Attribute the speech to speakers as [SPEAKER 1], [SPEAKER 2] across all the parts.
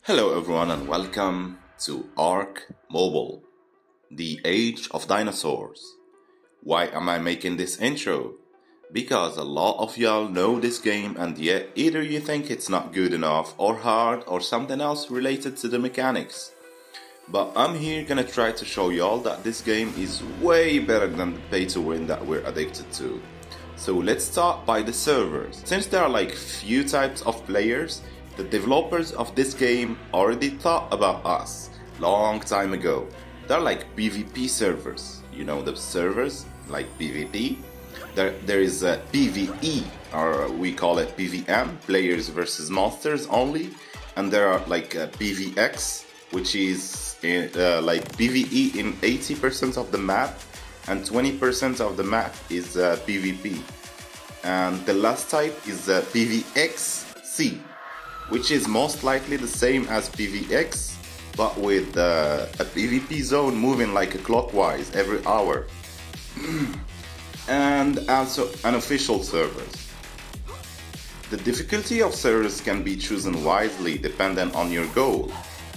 [SPEAKER 1] Hello everyone and welcome to Ark Mobile, the age of dinosaurs. Why am I making this intro? Because a lot of y'all know this game and yet either you think it's not good enough or hard or something else related to the mechanics. But I'm here gonna try to show y'all that this game is way better than the pay to win that we're addicted to. So let's start by the servers. Since there are like few types of players, the developers of this game already thought about us long time ago. They're like PvP servers. You know the servers like PvP. There is a PvE, or we call it PvM, players versus monsters only, and there are like PvX, which is like PvE in 80% of the map, and 20% of the map is PvP. And the last type is PvXC, which is most likely the same as PvX, but with a PvP zone moving like a clockwise every hour. And also unofficial servers. The difficulty of servers can be chosen wisely depending on your goal.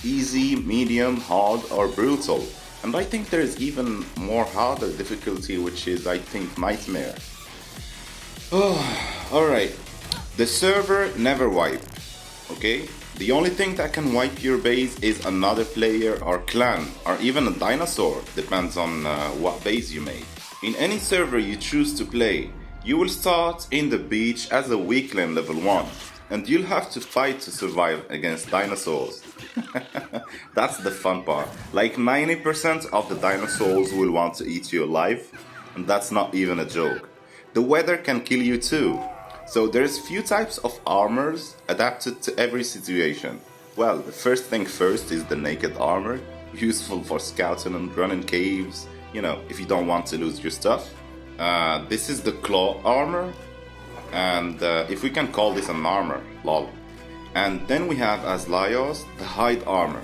[SPEAKER 1] Easy, medium, hard or brutal. And I think there is even more harder difficulty, which is I think nightmare. Alright, the server never wiped. Okay? The only thing that can wipe your base is another player or clan or even a dinosaur, depends on what base you made. In any server you choose to play, you will start in the beach as a weakling level 1 and you'll have to fight to survive against dinosaurs. That's the fun part. Like 90% of the dinosaurs will want to eat you alive, and that's not even a joke. The weather can kill you too. So there's few types of armors adapted to every situation. Well, the first thing first is the naked armor, useful for scouting and running caves, you know, if you don't want to lose your stuff. This is the claw armor, and if we can call this an armor, lol. And then we have as Lios, the hide armor.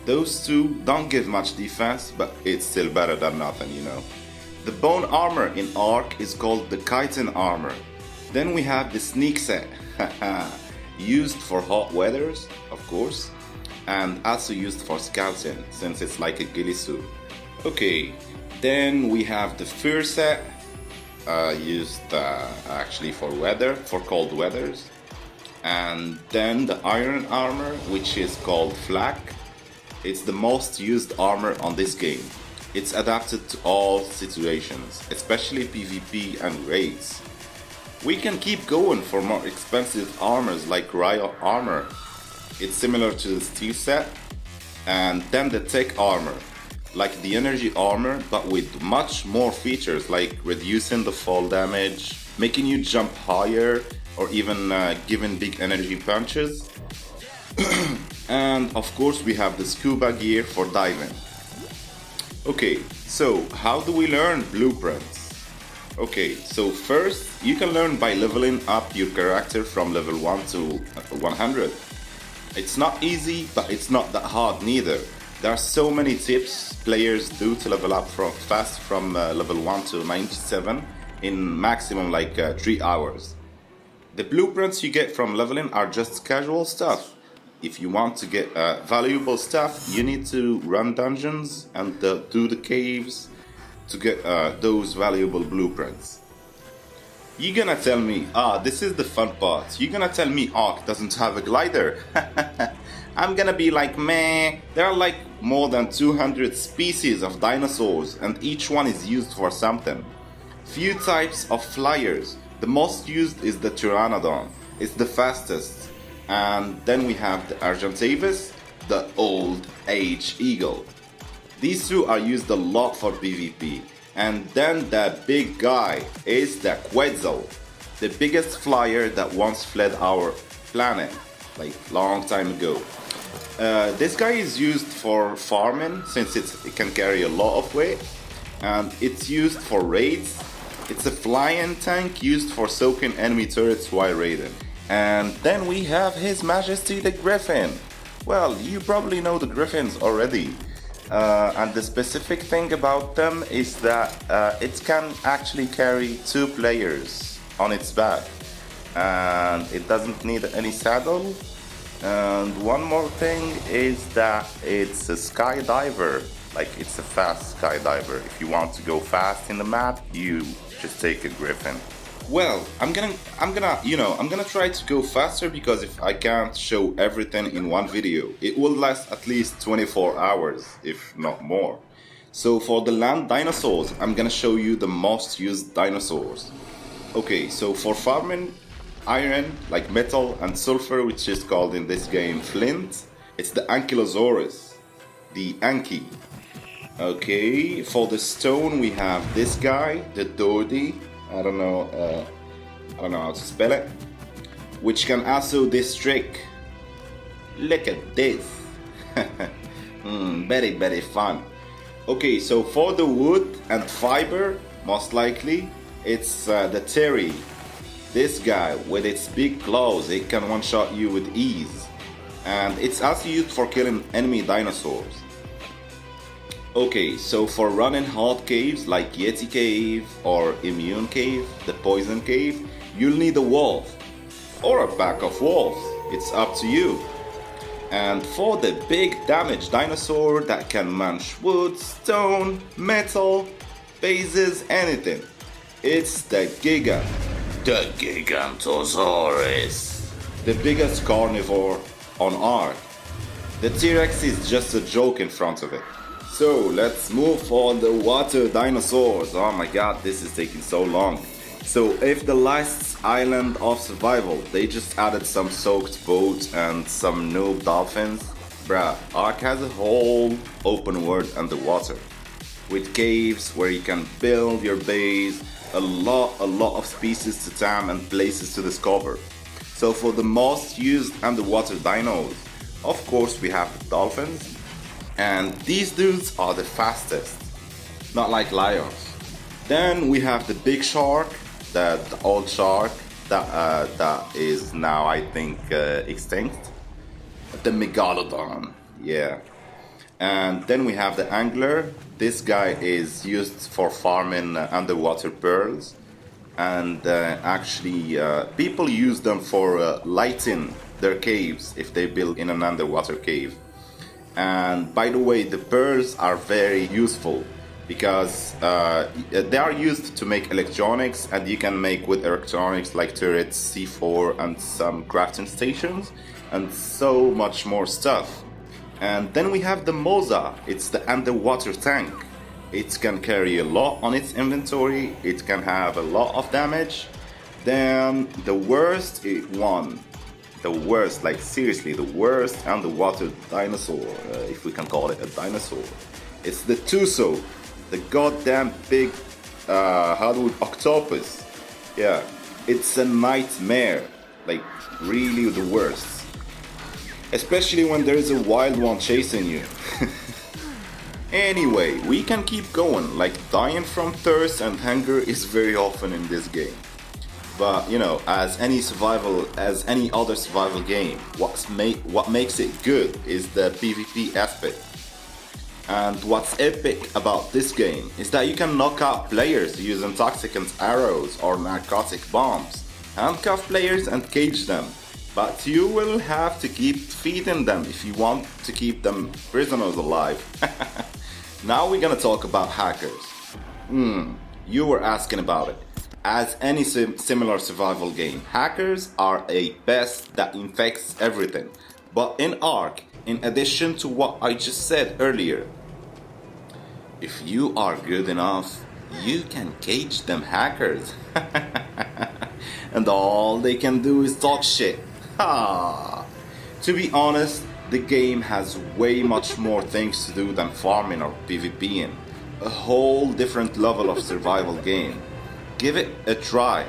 [SPEAKER 1] Those two don't give much defense, but it's still better than nothing, you know. The bone armor in Ark is called the chitin armor. Then we have the sneak set, used for hot weathers, of course, and also used for scouting, since it's like a ghillie suit. Okay, then we have the fur set, used actually for weather, for cold weathers. And then the iron armor, which is called flak. It's the most used armor on this game. It's adapted to all situations, especially PvP and raids. We can keep going for more expensive armors like Riot armor. It's similar to the steel set. And then the tech armor, like the energy armor, but with much more features like reducing the fall damage, making you jump higher, or even giving big energy punches. And of course we have the scuba gear for diving. Okay, so how do we learn blueprints? Okay, so first you can learn by leveling up your character from level 1 to 100. It's not easy, but it's not that hard neither. There are so many tips players do to level up fast from level 1 to 97 in maximum like 3 hours. The blueprints you get from leveling are just casual stuff. If you want to get valuable stuff, you need to run dungeons and do the caves to get those valuable blueprints. You're gonna tell me, this is the fun part. You're gonna tell me Ark doesn't have a glider. I'm gonna be like, meh, there are like more than 200 species of dinosaurs and each one is used for something. Few types of flyers. The most used is the Pteranodon. It's the fastest. And then we have the Argentavis, the old age eagle. These two are used a lot for PvP. And then that big guy is the Quetzal, the biggest flyer that once fled our planet, like long time ago. This guy is used for farming since it can carry a lot of weight, and it's used for raids. It's a flying tank used for soaking enemy turrets while raiding. And then we have His Majesty the Griffin. Well, you probably know the Griffins already. And the specific thing about them is that it can actually carry 2 players on its back. And it doesn't need any saddle. And one more thing is that it's a skydiver, like it's a fast skydiver. If you want to go fast in the map, you just take a griffin. Well, I'm gonna try to go faster because if I can't show everything in one video, it will last at least 24 hours, if not more. So for the land dinosaurs, I'm gonna show you the most used dinosaurs. Okay, so for farming iron, like metal, and sulfur, which is called in this game flint, it's the Ankylosaurus, the Anky. Okay, for the stone we have this guy, the Dodi. I don't know how to spell it. Which can also this trick. Look at this. Very, very fun. Okay, so for the wood and fiber, most likely, it's the Terry. This guy with its big claws, it can one-shot you with ease. And it's also used for killing enemy dinosaurs. Okay, so for running hard caves like Yeti Cave or Immune Cave, the Poison Cave, you'll need a wolf or a pack of wolves. It's up to you. And for the big damage dinosaur that can munch wood, stone, metal, bases, anything, it's the Gigantosaurus, the biggest carnivore on Ark. The T-Rex is just a joke in front of it. So let's move for the water dinosaurs. Oh my god, this is taking so long. So if the last island of survival, they just added some soaked boats and some noob dolphins, bruh, Ark has a whole open world underwater. With caves where you can build your base, a lot of species to tame and places to discover. So for the most used underwater dinos, of course we have the dolphins. And these dudes are the fastest, not like Lios. Then we have the big shark, the old shark that is now I think extinct. The Megalodon, yeah. And then we have the angler. This guy is used for farming underwater pearls. And actually people use them for lighting their caves if they build in an underwater cave. And by the way, the pearls are very useful because they are used to make electronics, and you can make with electronics like turrets, C4, and some crafting stations, and so much more stuff. And then we have the Moza. It's the underwater tank. It can carry a lot on its inventory. It can have a lot of damage. Then the worst one. The worst, like seriously, the worst underwater dinosaur, if we can call it a dinosaur. It's the Tuso, the goddamn big hardwood octopus. Yeah, it's a nightmare, like really the worst. Especially when there is a wild one chasing you. Anyway, we can keep going, like dying from thirst and hunger is very often in this game. But you know, as any other survival game, what makes it good is the PvP aspect. And what's epic about this game is that you can knock out players using toxicant arrows or narcotic bombs, handcuff players and cage them. But you will have to keep feeding them if you want to keep them prisoners alive. Now we're gonna talk about hackers. You were asking about it. As any similar survival game, hackers are a pest that infects everything. But in Ark, in addition to what I just said earlier, if you are good enough, you can cage them hackers. And all they can do is talk shit. Ha! To be honest, the game has way much more things to do than farming or PvPing. A whole different level of survival game. Give it a try.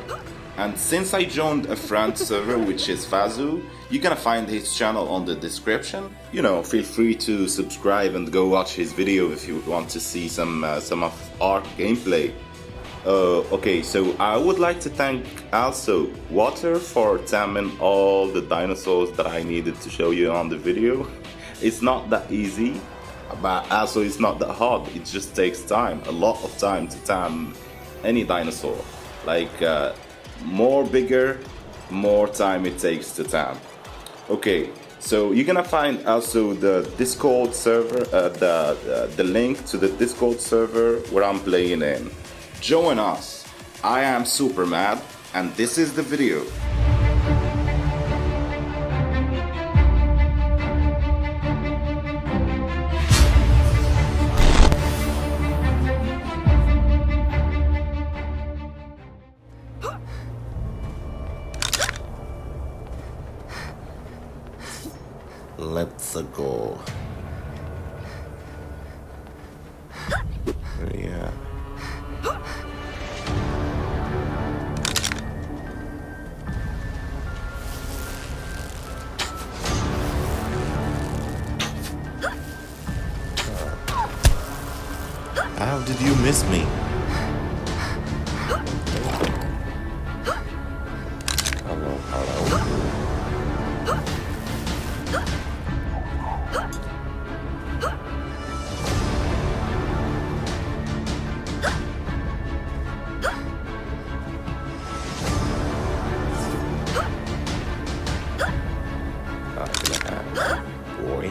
[SPEAKER 1] And since I joined a friend server, which is Fazu, you're gonna find his channel on the description. You know, feel free to subscribe and go watch his video if you want to see some of Ark gameplay. Okay, so I would like to thank also Water for taming all the dinosaurs that I needed to show you on the video. It's not that easy, but also it's not that hard. It just takes time, a lot of time to tame any dinosaur. Like more bigger, more time it takes to tame. Okay, So you're gonna find also the Discord server, the link to the Discord server where I'm playing in. Join us. I am SuperMaD, and this is the video. Let's go. Yeah. How did you miss me? Hello, hello. Boy.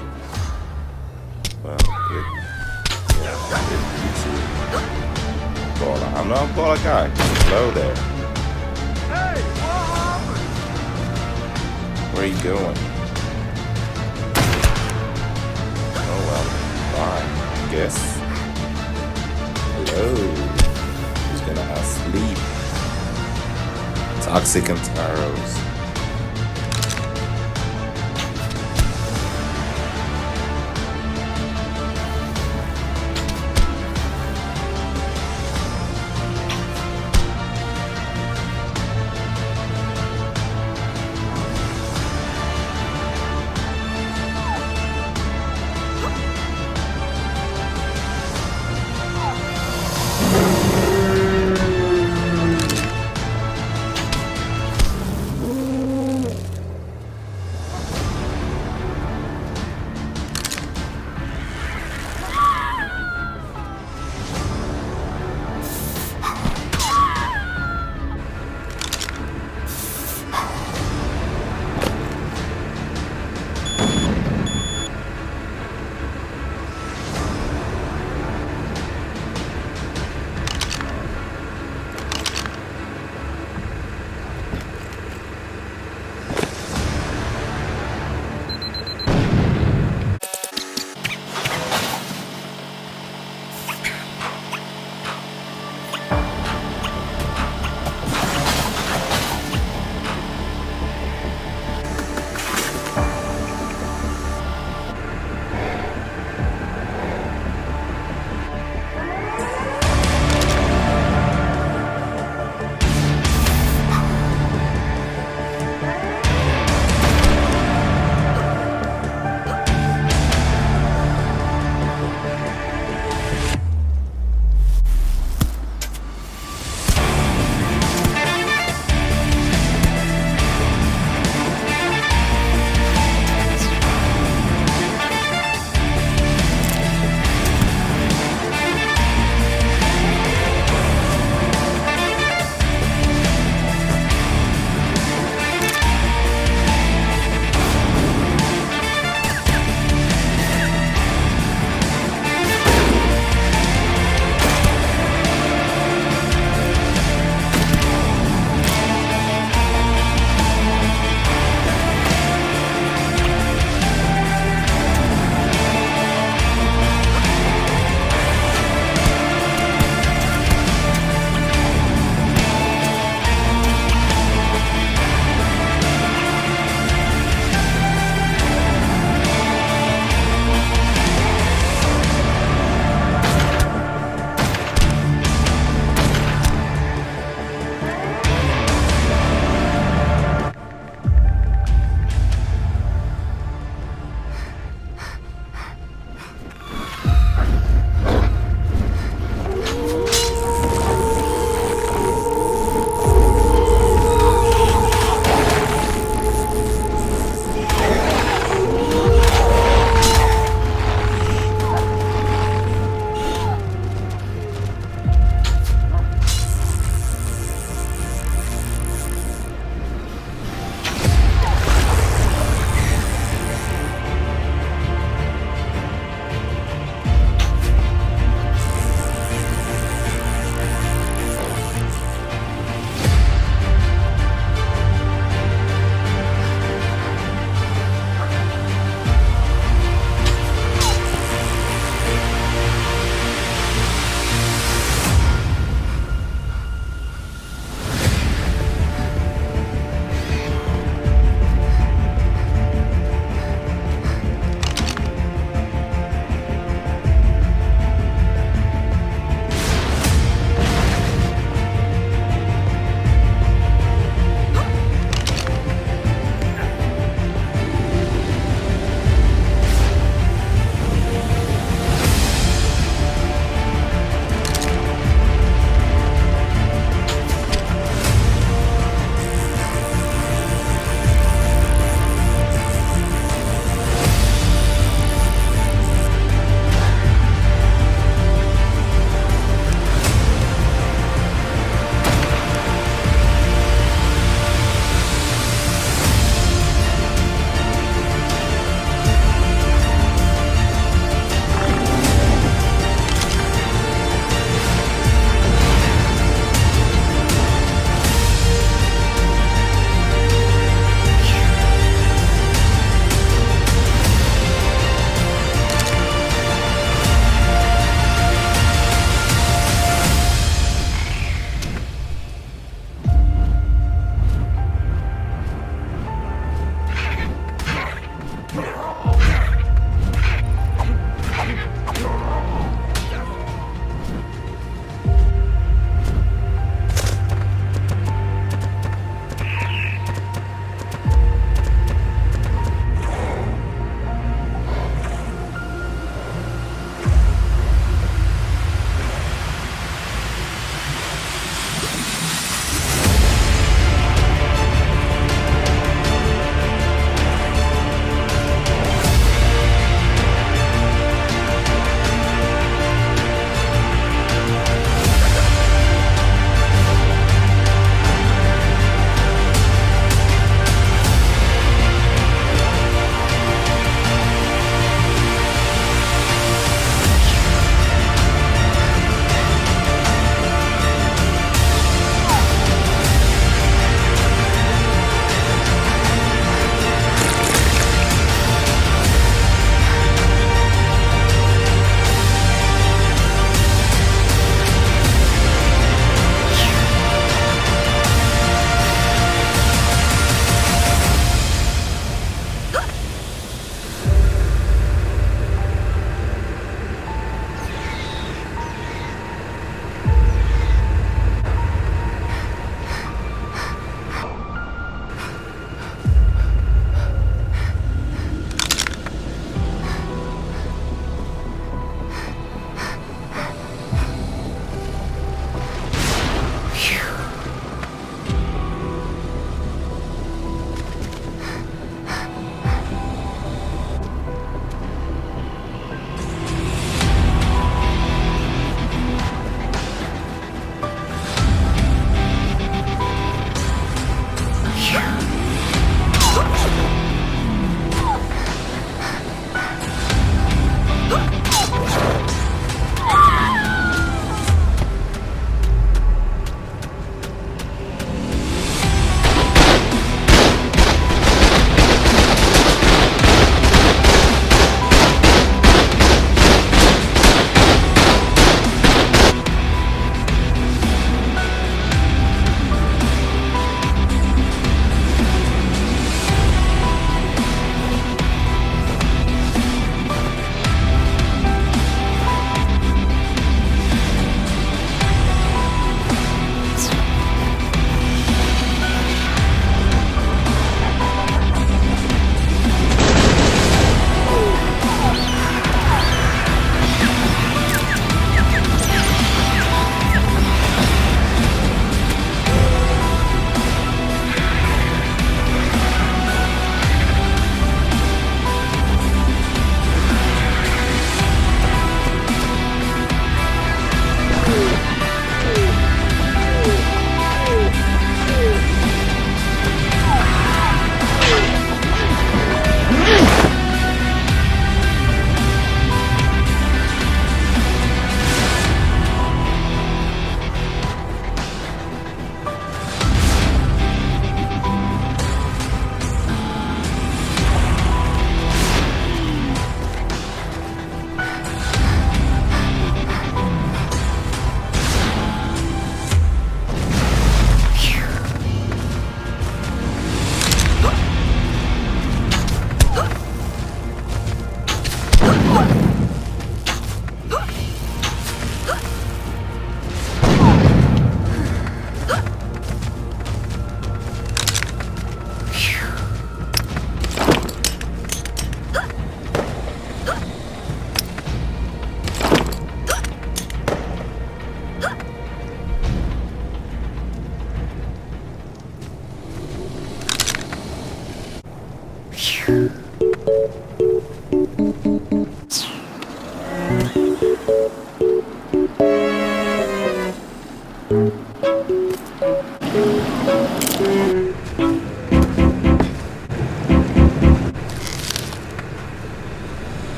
[SPEAKER 1] Well, good. Yeah, good. I'm not a baller guy. Hello there.
[SPEAKER 2] Hey, what happened?
[SPEAKER 1] Where are you going? Oh well, bye, I guess. Hello. Who's gonna sleep? Toxic and arrows.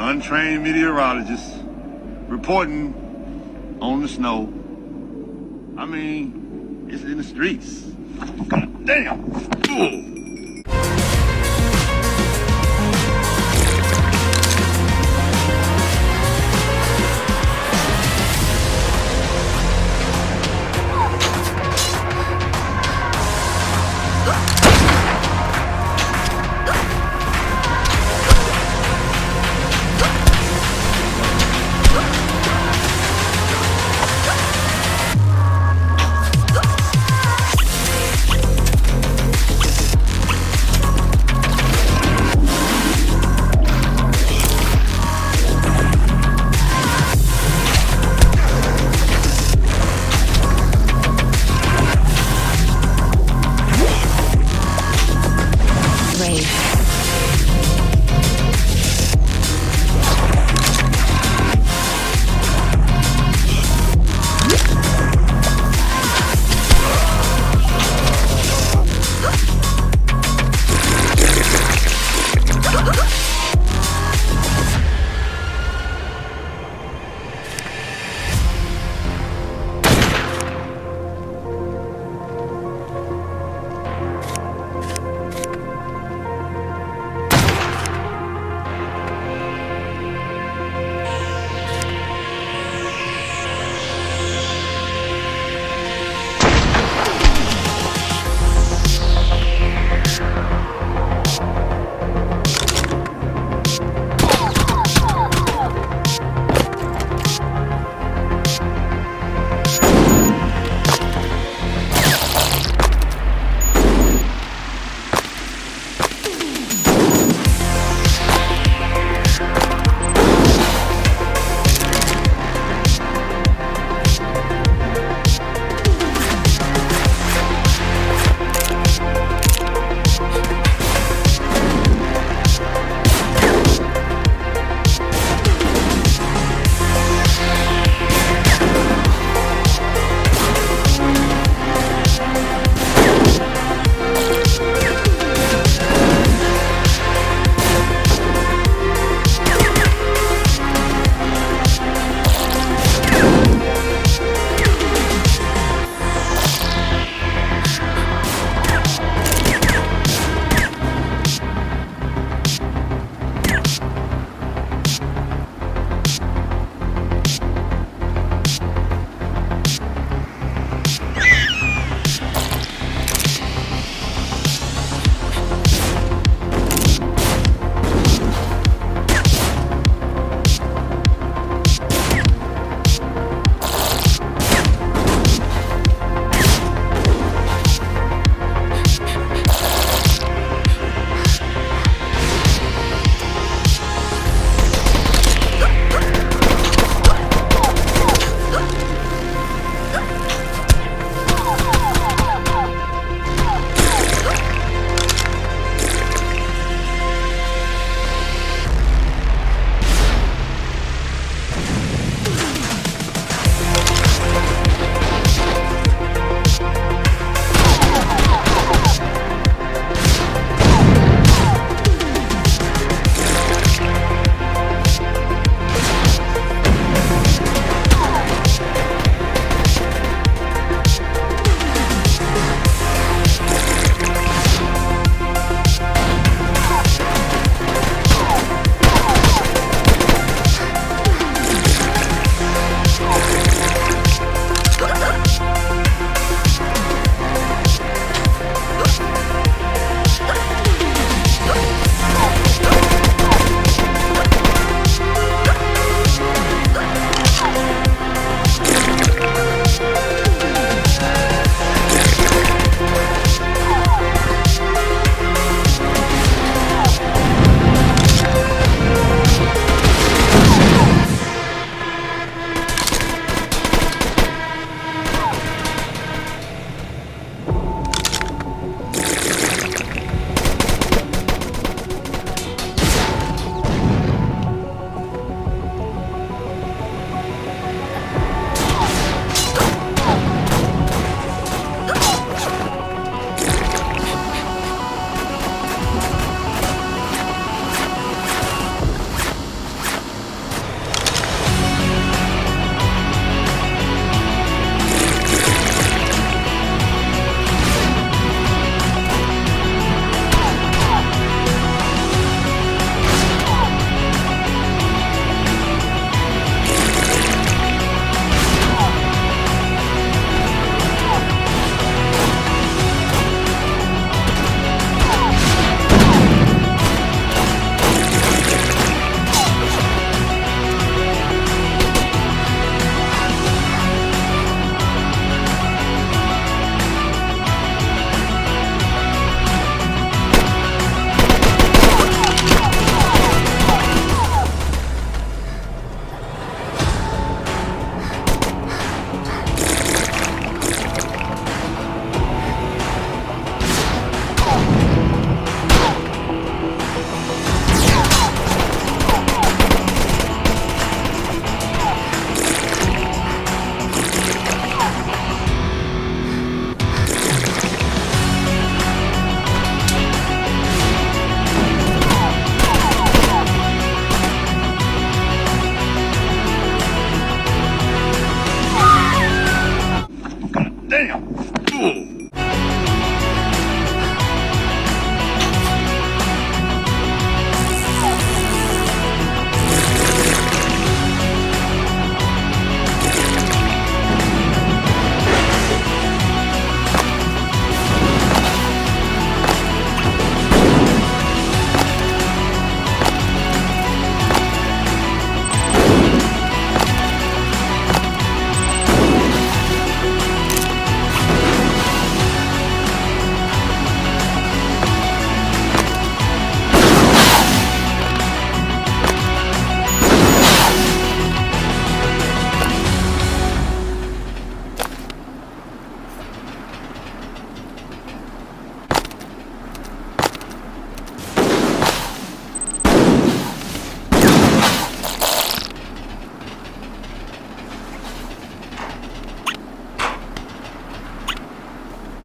[SPEAKER 3] untrained meteorologist reporting on the snow. I mean, it's in the streets. God damn. Ooh.